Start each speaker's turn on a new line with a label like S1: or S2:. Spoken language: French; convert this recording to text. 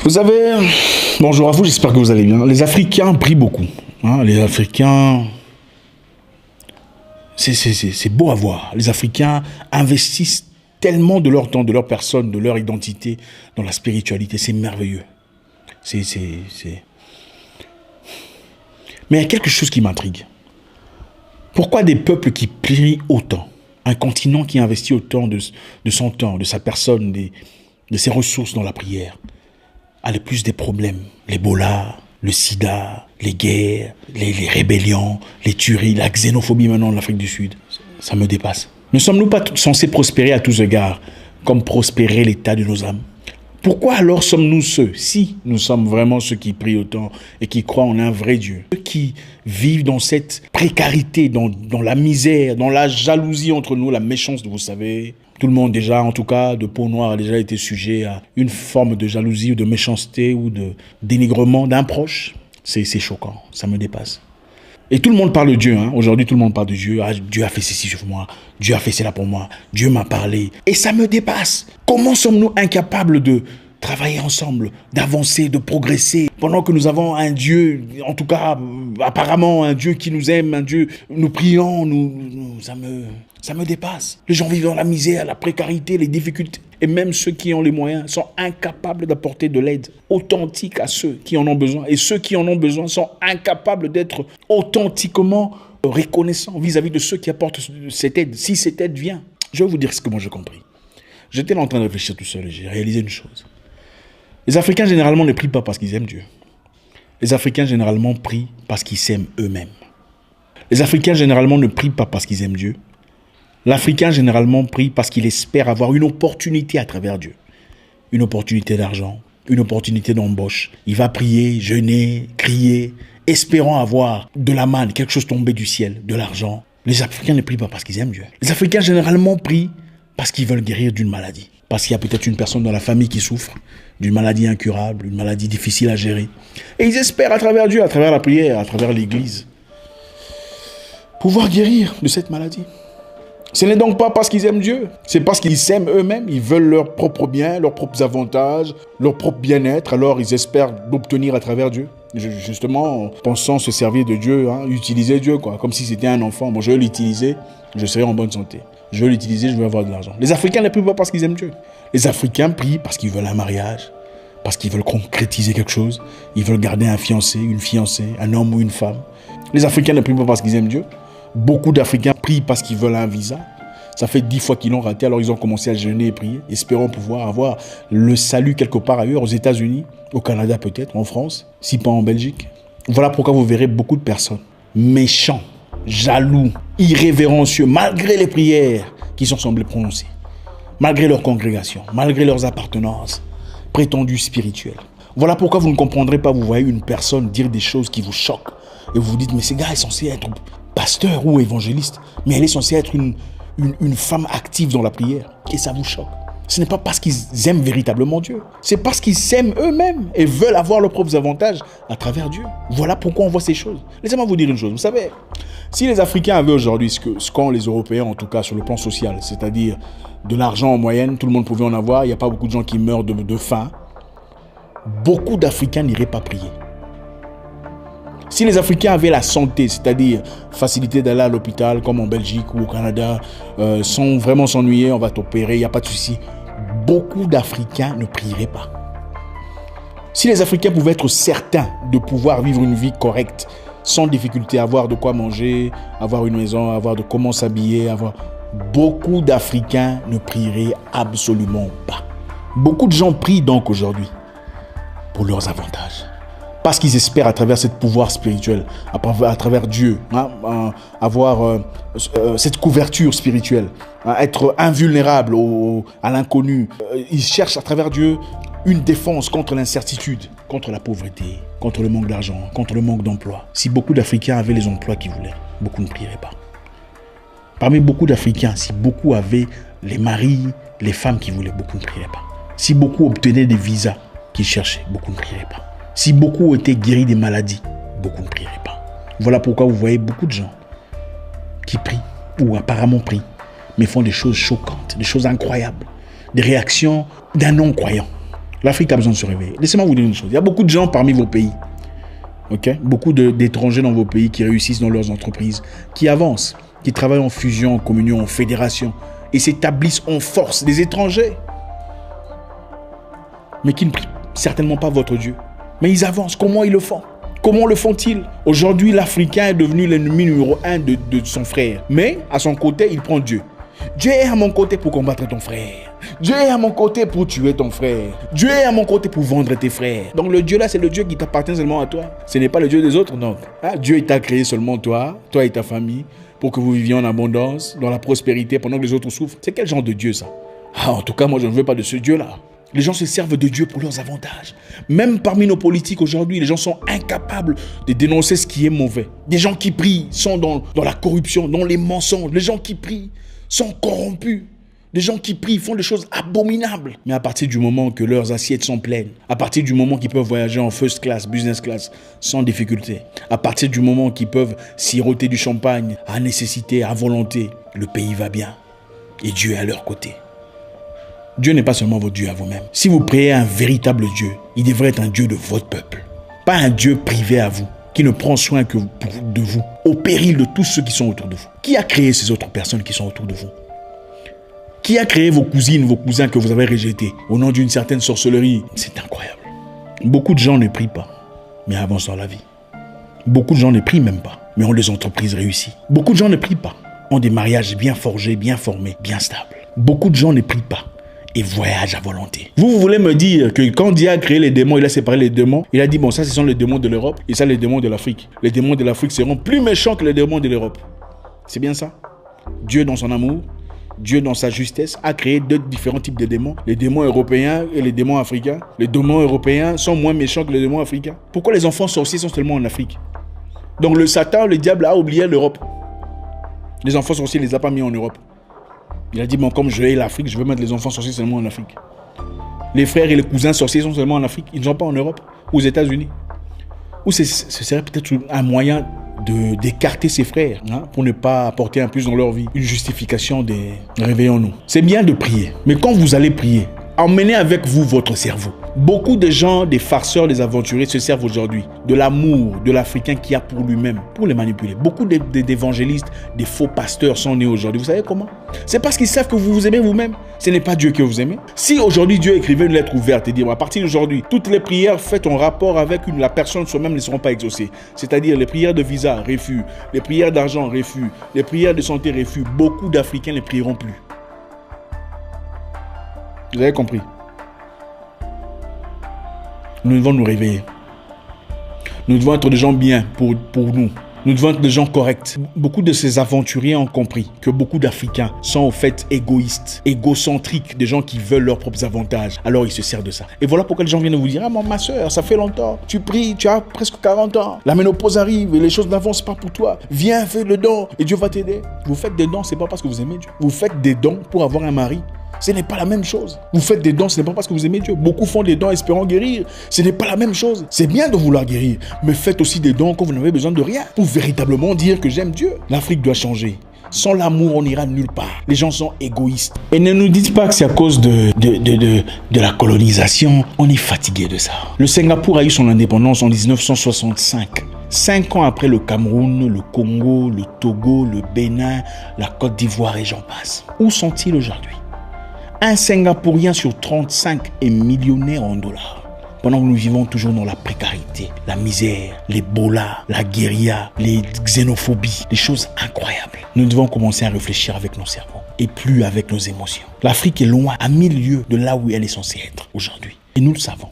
S1: Vous savez, bonjour à vous, j'espère que vous allez bien. Les Africains prient beaucoup. Les Africains, c'est beau à voir. Les Africains investissent tellement de leur temps, de leur personne, de leur identité dans la spiritualité. C'est merveilleux. Mais il y a quelque chose qui m'intrigue. Pourquoi des peuples qui prient autant? Un continent qui investit autant de son temps, de sa personne, de ses ressources dans la prière, a le plus des problèmes. L'Ebola, le sida, les guerres, les rébellions, les tueries, la xénophobie maintenant en Afrique du Sud. Ça me dépasse. Ne sommes-nous pas censés prospérer à tous égards, comme prospérer l'état de nos âmes? Pourquoi alors sommes-nous ceux, si nous sommes vraiment ceux qui prient autant et qui croient en un vrai Dieu, ceux qui vivent dans cette précarité, dans la misère, dans la jalousie entre nous, la méchanceté, vous savez, tout le monde déjà, en tout cas, de peau noire a déjà été sujet à une forme de jalousie ou de méchanceté ou de dénigrement d'un proche. C'est choquant, ça me dépasse. Et tout le monde parle de Dieu, Aujourd'hui tout le monde parle de Dieu. Dieu a fait ceci sur moi, Dieu a fait cela pour moi, Dieu m'a parlé. Et ça me dépasse. Comment sommes-nous incapables de travailler ensemble, d'avancer, de progresser, pendant que nous avons un Dieu, en tout cas apparemment un Dieu qui nous aime, un Dieu, nous prions, ça me dépasse. Les gens vivent dans la misère, la précarité, les difficultés. Et même ceux qui ont les moyens sont incapables d'apporter de l'aide authentique à ceux qui en ont besoin. Et ceux qui en ont besoin sont incapables d'être authentiquement reconnaissants vis-à-vis de ceux qui apportent cette aide. Si cette aide vient, je vais vous dire ce que moi j'ai compris. J'étais là en train de réfléchir tout seul et j'ai réalisé une chose. Les Africains généralement ne prient pas parce qu'ils aiment Dieu. Les Africains généralement prient parce qu'ils s'aiment eux-mêmes. Les Africains généralement ne prient pas parce qu'ils aiment Dieu. L'Africain généralement prie parce qu'il espère avoir une opportunité à travers Dieu. Une opportunité d'argent, une opportunité d'embauche. Il va prier, jeûner, crier, espérant avoir de la manne, quelque chose tombé du ciel, de l'argent. Les Africains ne prient pas parce qu'ils aiment Dieu. Les Africains généralement prient parce qu'ils veulent guérir d'une maladie. Parce qu'il y a peut-être une personne dans la famille qui souffre d'une maladie incurable, une maladie difficile à gérer. Et ils espèrent à travers Dieu, à travers la prière, à travers l'Église, pouvoir guérir de cette maladie. Ce n'est donc pas parce qu'ils aiment Dieu, c'est parce qu'ils s'aiment eux-mêmes, ils veulent leur propre bien, leurs propres avantages, leur propre bien-être, alors ils espèrent l'obtenir à travers Dieu. Justement, en pensant se servir de Dieu, utiliser Dieu, comme si c'était un enfant. Bon, je vais l'utiliser, je serai en bonne santé. Je vais l'utiliser, je vais avoir de l'argent. Les Africains ne prient pas parce qu'ils aiment Dieu. Les Africains prient parce qu'ils veulent un mariage, parce qu'ils veulent concrétiser quelque chose. Ils veulent garder un fiancé, une fiancée, un homme ou une femme. Les Africains ne prient pas parce qu'ils aiment Dieu. Beaucoup d'Africains prient parce qu'ils veulent un visa. Ça fait 10 fois qu'ils l'ont raté, alors ils ont commencé à jeûner et prier, espérant pouvoir avoir le salut quelque part ailleurs, aux États-Unis, au Canada peut-être, en France, si pas en Belgique. Voilà pourquoi vous verrez beaucoup de personnes méchants, jaloux, irrévérencieux, malgré les prières qui sont semblées prononcées, malgré leur congrégation, malgré leurs appartenances prétendues spirituelles. Voilà pourquoi vous ne comprendrez pas, vous voyez une personne dire des choses qui vous choquent, et vous vous dites, mais ce gars est censé être pasteur ou évangéliste, mais elle est censée être une femme active dans la prière, et ça vous choque. Ce n'est pas parce qu'ils aiment véritablement Dieu, c'est parce qu'ils s'aiment eux-mêmes et veulent avoir leurs propres avantages à travers Dieu. Voilà pourquoi on voit ces choses. Laissez-moi vous dire une chose, vous savez, si les Africains avaient aujourd'hui ce qu'ont les Européens, en tout cas sur le plan social, c'est-à-dire de l'argent en moyenne, tout le monde pouvait en avoir, il n'y a pas beaucoup de gens qui meurent de faim, beaucoup d'Africains n'iraient pas prier. Si les Africains avaient la santé, c'est-à-dire facilité d'aller à l'hôpital comme en Belgique ou au Canada, sans vraiment s'ennuyer, on va t'opérer, il n'y a pas de souci, beaucoup d'Africains ne prieraient pas. Si les Africains pouvaient être certains de pouvoir vivre une vie correcte, sans difficulté, avoir de quoi manger, avoir une maison, avoir de comment s'habiller, beaucoup d'Africains ne prieraient absolument pas. Beaucoup de gens prient donc aujourd'hui pour leurs avantages. Parce qu'ils espèrent à travers ce pouvoir spirituel, à travers Dieu, avoir cette couverture spirituelle, être invulnérable à l'inconnu. Ils cherchent à travers Dieu une défense contre l'incertitude, contre la pauvreté, contre le manque d'argent, contre le manque d'emploi. Si beaucoup d'Africains avaient les emplois qu'ils voulaient, beaucoup ne prieraient pas. Parmi beaucoup d'Africains, si beaucoup avaient les maris, les femmes qu'ils voulaient, beaucoup ne prieraient pas. Si beaucoup obtenaient des visas qu'ils cherchaient, beaucoup ne prieraient pas. Si beaucoup étaient guéris des maladies, beaucoup ne prieraient pas. Voilà pourquoi vous voyez beaucoup de gens qui prient, ou apparemment prient, mais font des choses choquantes, des choses incroyables, des réactions d'un non-croyant. L'Afrique a besoin de se réveiller. Laissez-moi vous dire une chose. Il y a beaucoup de gens parmi vos pays. Okay? Beaucoup d'étrangers dans vos pays qui réussissent dans leurs entreprises, qui avancent, qui travaillent en fusion, en communion, en fédération et s'établissent en force. Des étrangers. Mais qui ne prient certainement pas votre Dieu. Mais ils avancent. Comment ils le font? Comment le font-ils? Aujourd'hui, l'Africain est devenu l'ennemi numéro 1 de son frère. Mais à son côté, il prend Dieu. Dieu est à mon côté pour combattre ton frère. Dieu est à mon côté pour tuer ton frère. Dieu est à mon côté pour vendre tes frères. Donc le Dieu là, c'est le Dieu qui t'appartient seulement à toi. Ce n'est pas le Dieu des autres, non. Ah, Dieu t'a créé seulement toi et ta famille, pour que vous viviez en abondance, dans la prospérité, pendant que les autres souffrent. C'est quel genre de Dieu ça? En tout cas, moi je ne veux pas de ce Dieu là. Les gens se servent de Dieu pour leurs avantages. Même parmi nos politiques aujourd'hui, les gens sont incapables de dénoncer ce qui est mauvais. Des gens qui prient sont dans la corruption, dans les mensonges. Les gens qui prient sont corrompus. Des gens qui prient font des choses abominables. Mais à partir du moment que leurs assiettes sont pleines, à partir du moment qu'ils peuvent voyager en first class, business class, sans difficulté, à partir du moment qu'ils peuvent siroter du champagne à nécessité, à volonté, le pays va bien. Et Dieu est à leur côté. Dieu n'est pas seulement votre Dieu à vous-même. Si vous priez à un véritable Dieu, il devrait être un Dieu de votre peuple. Pas un Dieu privé à vous, qui ne prend soin que de vous, au péril de tous ceux qui sont autour de vous. Qui a créé ces autres personnes qui sont autour de vous? Qui a créé vos cousines, vos cousins que vous avez rejetés au nom d'une certaine sorcellerie? C'est incroyable. Beaucoup de gens ne prient pas, mais avancent dans la vie. Beaucoup de gens ne prient même pas, mais ont des entreprises réussies. Beaucoup de gens ne prient pas, ont des mariages bien forgés, bien formés, bien stables. Beaucoup de gens ne prient pas et voyagent à volonté. Vous voulez me dire que quand Dieu a créé les démons, il a séparé les démons, il a dit, bon, ça, ce sont les démons de l'Europe et ça, les démons de l'Afrique. Les démons de l'Afrique seront plus méchants que les démons de l'Europe. C'est bien ça? Dieu, dans son amour, Dieu, dans sa justesse, a créé deux différents types de démons. Les démons européens et les démons africains. Les démons européens sont moins méchants que les démons africains. Pourquoi les enfants sorciers sont seulement en Afrique? Donc le Satan, le diable, a oublié l'Europe. Les enfants sorciers ne les a pas mis en Europe. Il a dit, bon, comme je hais l'Afrique, je veux mettre les enfants sorciers seulement en Afrique. Les frères et les cousins sorciers sont seulement en Afrique. Ils ne sont pas en Europe ou aux États-Unis. Ou ce serait peut-être un moyen d'écarter ses frères, hein, pour ne pas apporter un plus dans leur vie. Une justification des réveillons-nous. C'est bien de prier, mais quand vous allez prier, emmenez avec vous votre cerveau. Beaucoup de gens, des farceurs, des aventuriers se servent aujourd'hui de l'amour de l'Africain qui a pour lui-même, pour les manipuler. Beaucoup d'évangélistes, des faux pasteurs sont nés aujourd'hui. Vous savez comment? C'est parce qu'ils savent que vous vous aimez vous-même. Ce n'est pas Dieu que vous aimez. Si aujourd'hui Dieu écrivait une lettre ouverte et dit, à partir d'aujourd'hui, toutes les prières faites en rapport avec la personne soi-même ne seront pas exaucées. C'est-à-dire les prières de visa, refus. Les prières d'argent, refus. Les prières de santé, refus. Beaucoup d'Africains ne prieront plus. Vous avez compris? Nous devons nous réveiller. Nous devons être des gens bien pour nous. Nous devons être des gens corrects. Beaucoup de ces aventuriers ont compris que beaucoup d'Africains sont au fait égoïstes, égocentriques, des gens qui veulent leurs propres avantages. Alors ils se servent de ça. Et voilà pourquoi les gens viennent vous dire, ah ma soeur, ça fait longtemps, tu pries, tu as presque 40 ans, la ménopause arrive et les choses n'avancent pas pour toi. Viens, fais le don et Dieu va t'aider. Vous faites des dons, c'est pas parce que vous aimez Dieu. Vous faites des dons pour avoir un mari. Ce n'est pas la même chose. Vous faites des dons, ce n'est pas parce que vous aimez Dieu. Beaucoup font des dons espérant guérir. Ce n'est pas la même chose. C'est bien de vouloir guérir, mais faites aussi des dons quand vous n'avez besoin de rien. Pour véritablement dire que j'aime Dieu. L'Afrique doit changer. Sans l'amour, on n'ira nulle part. Les gens sont égoïstes. Et ne nous dites pas que c'est à cause de la colonisation. On est fatigué de ça. Le Singapour a eu son indépendance en 1965. 5 ans après le Cameroun, le Congo, le Togo, le Bénin, la Côte d'Ivoire et j'en passe. Où sont-ils aujourd'hui? Un Singapourien sur 35 est millionnaire en dollars. Pendant que nous vivons toujours dans la précarité, la misère, l'Ebola, la guérilla, les xénophobies, des choses incroyables. Nous devons commencer à réfléchir avec nos cerveaux et plus avec nos émotions. L'Afrique est loin, à 1000 lieues de là où elle est censée être aujourd'hui. Et nous le savons.